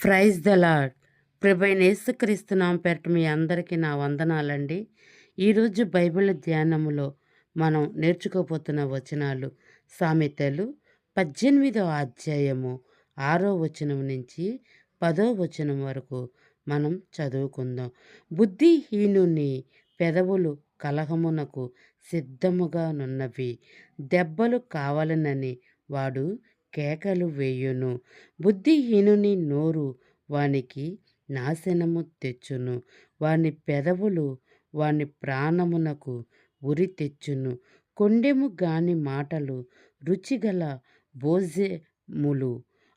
Praise the lord. ప్రభైన యేసుక్రీస్తు నామం పేరట మీ అందరికీ నా వందనాలండి. ఈరోజు బైబిల్ ధ్యానములో మనం నేర్చుకోబోతున్న వచనాలు సామెతలు 18వ అధ్యాయము 6వ వచనం నుంచి 10వ వచనం వరకు మనం చదువుకుందాం. బుద్ధిహీనుని పెదవులు కలహమునకు సిద్ధముగానున్నవి, దెబ్బలు కావాలనని వాడు కేకలు వేయును. బుద్ధిహీనుని నోరు వానికి నాశనము తెచ్చును, వాని పెదవులు వాని ప్రాణమునకు ఉరి తెచ్చును. కొండెము గాని మాటలు రుచిగల భోజ్యములు,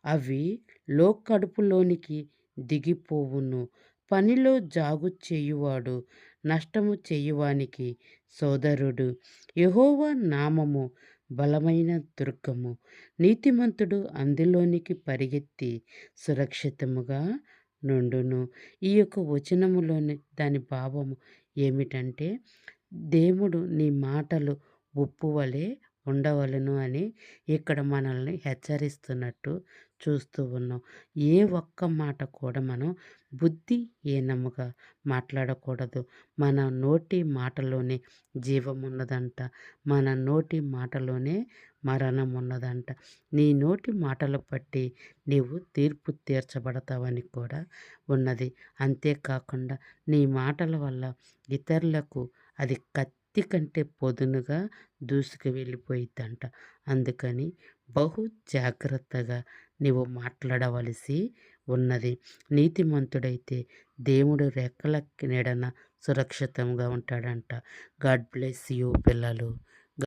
అవి లోకడుపులోనికి దిగిపోవును. పనిలో జాగు చేయువాడు నష్టము చేయువానికి సోదరుడు. యెహోవా నామము బలమైన దుర్గము, నీతిమంతుడు అందులోనికి పరిగెత్తి సురక్షితముగా నుండును. ఈ యొక్క వచనములోని దాని భావము ఏమిటంటే, దేవుడు నీ మాటలు ఉప్పు వలె ఉండవలెను అని ఇక్కడ మనల్ని హెచ్చరిస్తున్నట్టు చూస్తూ ఉన్నాం. ఏ ఒక్క మాట కూడా మనం బుద్ధిహీనముగా మాట్లాడకూడదు. మన నోటి మాటలోనే జీవం ఉన్నదంట, మన నోటి మాటలోనే మరణం ఉన్నదంట. నీ నోటి మాటలు బట్టి నీవు తీర్పు తీర్చబడతావని కూడా ఉన్నది. అంతేకాకుండా నీ మాటల వల్ల ఇతరులకు అది కత్తి కంటే పొదునుగా దూసుకు వెళ్ళిపోయిద్దంట. అందుకని బహు జాగ్రత్తగా నీవు మాట్లాడవలసి ఉన్నది. నీతిమంతుడైతే దేవుడు రెక్కల నీడన సురక్షితంగా ఉంటాడంట. గాడ్ బ్లెస్ యూ పిల్లలు.